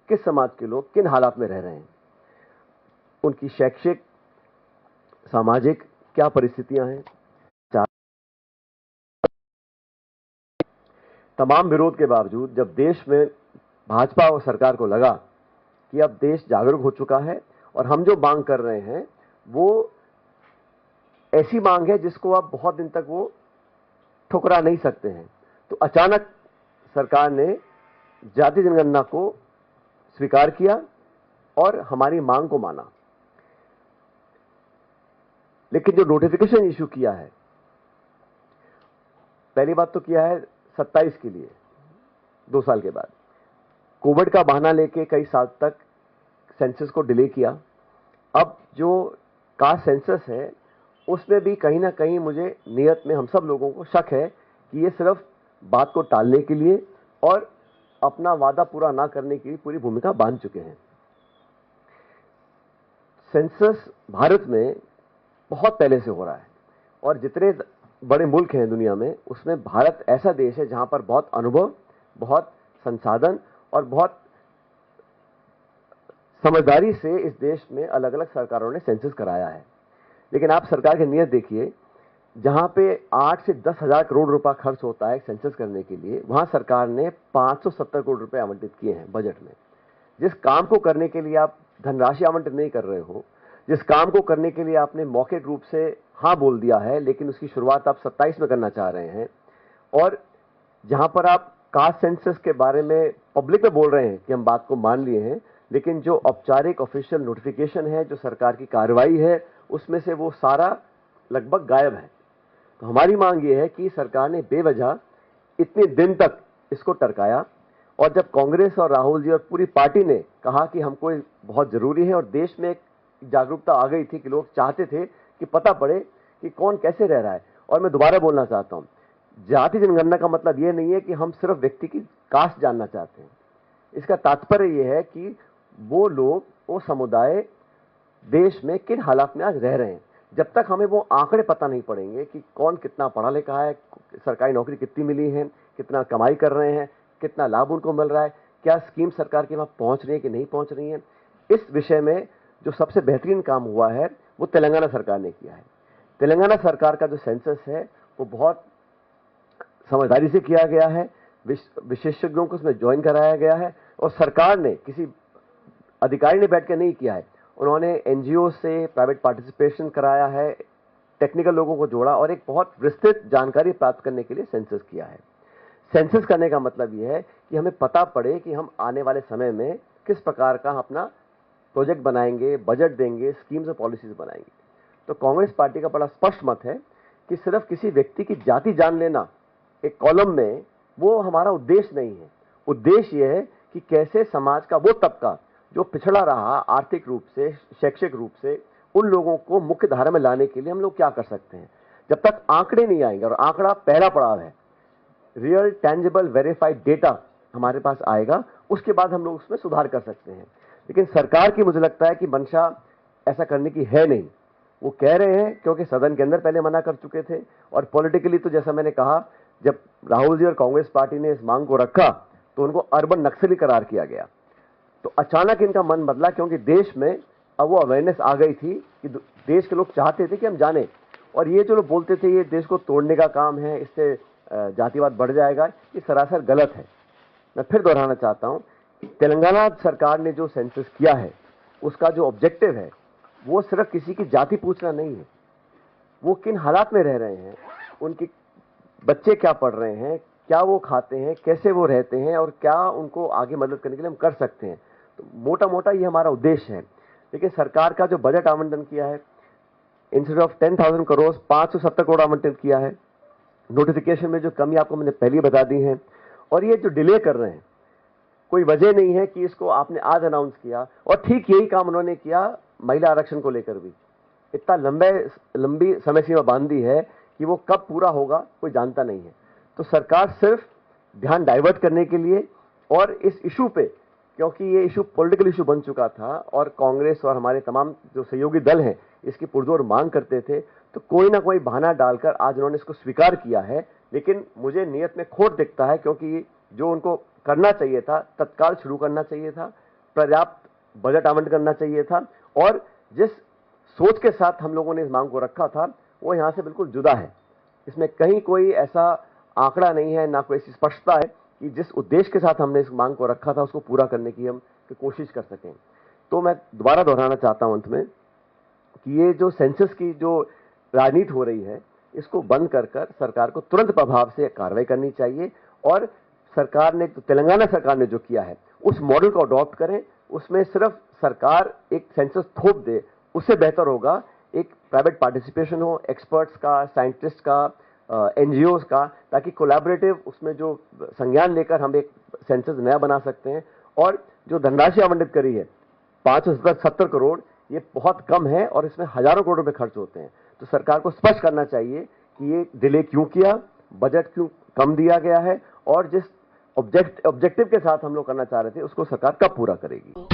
किस समाज के लोग किन हालात में रह रहे हैं, उनकी शैक्षिक सामाजिक क्या परिस्थितियां हैं। तमाम विरोध के बावजूद जब देश में भाजपा और सरकार को लगा कि अब देश जागरूक हो चुका है और हम जो मांग कर रहे हैं वो ऐसी मांग है जिसको आप बहुत दिन तक वो ठुकरा नहीं सकते हैं, तो अचानक सरकार ने जाति जनगणना को स्वीकार किया और हमारी मांग को माना। लेकिन जो नोटिफिकेशन इश्यू किया है, पहली बात तो किया है 27 के लिए, 2 साल के बाद कोविड का बहाना लेके कई साल तक सेंसस को डिले किया। अब जो कास्ट सेंसस है उसमें भी कहीं ना कहीं मुझे नियत में हम सब लोगों को शक है कि ये सिर्फ बात को टालने के लिए और अपना वादा पूरा ना करने की पूरी भूमिका बांध चुके हैं। सेंसस भारत में बहुत पहले से हो रहा है और जितने बड़े मुल्क हैं दुनिया में उसमें भारत ऐसा देश है जहां पर बहुत अनुभव, बहुत संसाधन और बहुत समझदारी से इस देश में अलग अलग सरकारों ने सेंसस कराया है। लेकिन आप सरकार की नीयत देखिए, जहां पे 8 से 10 हजार करोड़ रुपया खर्च होता है सेंसस करने के लिए, वहां सरकार ने 570 करोड़ रुपए आवंटित किए हैं बजट में। जिस काम को करने के लिए आप धनराशि आवंटित नहीं कर रहे हो, जिस काम को करने के लिए आपने मौखिक रूप से हां बोल दिया है लेकिन उसकी शुरुआत आप 27 में करना चाह रहे हैं, और जहां पर आप कास्ट सेंसस के बारे में पब्लिक में बोल रहे हैं कि हम बात को मान लिए हैं, लेकिन जो औपचारिक ऑफिशियल नोटिफिकेशन है, जो सरकार की कार्रवाई है, उसमें से वो सारा लगभग गायब है। तो हमारी मांग ये है कि सरकार ने बेवजह इतने दिन तक इसको टरकाया, और जब कांग्रेस और राहुल जी और पूरी पार्टी ने कहा कि हमको बहुत जरूरी है और देश में एक जागरूकता आ गई थी कि लोग चाहते थे कि पता पड़े कि कौन कैसे रह रहा है। और मैं दोबारा बोलना चाहता हूं, जाति जनगणना का मतलब यह नहीं है कि हम सिर्फ व्यक्ति की कास्ट जानना चाहते हैं। इसका तात्पर्य यह है कि वो लोग, वो समुदाय देश में किन हालात में आज रह रहे हैं। जब तक हमें वो आंकड़े पता नहीं पड़ेंगे कि कौन कितना पढ़ा लिखा है, सरकारी नौकरी कितनी मिली है, कितना कमाई कर रहे हैं, कितना लाभ उनको मिल रहा है, क्या स्कीम सरकार के वहां पहुंच रही है कि नहीं पहुंच रही है, इस विषय में जो सबसे बेहतरीन काम हुआ है वो तेलंगाना सरकार ने किया है। तेलंगाना सरकार का जो सेंसस है वो बहुत समझदारी से किया गया है, विशेषज्ञों को उसमें ज्वाइन कराया गया है, और सरकार ने किसी अधिकारी ने बैठ के नहीं किया है, उन्होंने एनजीओ से प्राइवेट पार्टिसिपेशन कराया है, टेक्निकल लोगों को जोड़ा और एक बहुत विस्तृत जानकारी प्राप्त करने के लिए सेंसस किया है। सेंसस करने का मतलब यह है कि हमें पता पड़े कि हम आने वाले समय में किस प्रकार का अपना प्रोजेक्ट बनाएंगे, बजट देंगे, स्कीम्स और पॉलिसीज बनाएंगे। तो कांग्रेस पार्टी का बड़ा स्पष्ट मत है कि सिर्फ किसी व्यक्ति की जाति जान लेना एक कॉलम में, वो हमारा उद्देश्य नहीं है। उद्देश्य यह है कि कैसे समाज का वो तबका जो पिछड़ा रहा आर्थिक रूप से, शैक्षिक रूप से, उन लोगों को मुख्य धारा में लाने के लिए हम लोग क्या कर सकते हैं। जब तक आंकड़े नहीं आएंगे, और आंकड़ा पहला पड़ाव है, रियल टेंजिबल वेरीफाइड डेटा हमारे पास आएगा, उसके बाद हम लोग उसमें सुधार कर सकते हैं। लेकिन सरकार की मुझे लगता है कि मंशा ऐसा करने की है नहीं। वो कह रहे हैं क्योंकि सदन के अंदर पहले मना कर चुके थे, और पॉलिटिकली तो जैसा मैंने कहा, जब राहुल जी और कांग्रेस पार्टी ने इस मांग को रखा तो उनको अर्बन नक्सली करार किया गया। तो अचानक इनका मन बदला क्योंकि देश में अब वो अवेयरनेस आ गई थी कि देश के लोग चाहते थे कि हम जाने, और ये जो लोग बोलते थे ये देश को तोड़ने का काम है, इससे जातिवाद बढ़ जाएगा, ये सरासर गलत है। मैं फिर दोहराना चाहता हूं, तेलंगाना सरकार ने जो सेंसस किया है उसका जो ऑब्जेक्टिव है वो सिर्फ किसी की जाति पूछना नहीं है, वो किन हालात में रह रहे हैं, उनके बच्चे क्या पढ़ रहे हैं, क्या वो खाते हैं, कैसे वो रहते हैं, और क्या उनको आगे मदद करने के लिए हम कर सकते हैं। तो मोटा मोटा ये हमारा उद्देश्य है। लेकिन सरकार का जो बजट आवंटन किया है, इंस्टेड ऑफ 10,000 करोड़ 570 करोड़ आवंटित किया है। नोटिफिकेशन में जो कमी आपको मैंने पहले बता दी है, और ये जो डिले कर रहे हैं, कोई वजह नहीं है कि इसको आपने आज अनाउंस किया, और ठीक यही काम उन्होंने किया महिला आरक्षण को लेकर भी। इतना लंबी समय सीमा बांध दी है कि वो कब पूरा होगा कोई जानता नहीं है। तो सरकार सिर्फ ध्यान डाइवर्ट करने के लिए, और इस इशू पे, क्योंकि ये इशू पॉलिटिकल इशू बन चुका था और कांग्रेस और हमारे तमाम जो सहयोगी दल हैं इसकी पुरजोर मांग करते थे, तो कोई ना कोई बहाना डालकर आज उन्होंने इसको स्वीकार किया है। लेकिन मुझे नियत में खोट दिखता है, क्योंकि जो उनको करना चाहिए था तत्काल शुरू करना चाहिए था, पर्याप्त बजट आवंटन करना चाहिए था और जिस सोच के साथ हम लोगों ने इस मांग को रखा था वो यहां से बिल्कुल जुदा है। इसमें कहीं कोई ऐसा आंकड़ा नहीं है, ना कोई ऐसी स्पष्टता है कि जिस उद्देश्य के साथ हमने इस मांग को रखा था उसको पूरा करने की हम कोशिश कर सकें। तो मैं दोबारा दोहराना चाहता हूं अंत में कि ये जो सेंसस की जो राजनीति हो रही है इसको बंद कर सरकार को तुरंत प्रभाव से कार्रवाई करनी चाहिए और सरकार ने, तेलंगाना सरकार ने जो किया है उस मॉडल को अडॉप्ट करें। उसमें सिर्फ सरकार एक सेंसस थोप दे उससे बेहतर होगा एक प्राइवेट पार्टिसिपेशन हो, एक्सपर्ट्स का, साइंटिस्ट का, एनजीओज का, ताकि कोलैबोरेटिव उसमें जो संज्ञान लेकर हम एक सेंसस नया बना सकते हैं। और जो धनराशि आवंटित करी है 570 करोड़, ये बहुत कम है और इसमें हजारों करोड़ रुपए खर्च होते हैं। तो सरकार को स्पष्ट करना चाहिए कि ये डिले क्यों किया, बजट क्यों कम दिया गया है और जिस ऑब्जेक्टिव के साथ हम लोग करना चाह रहे थे उसको सरकार कब पूरा करेगी।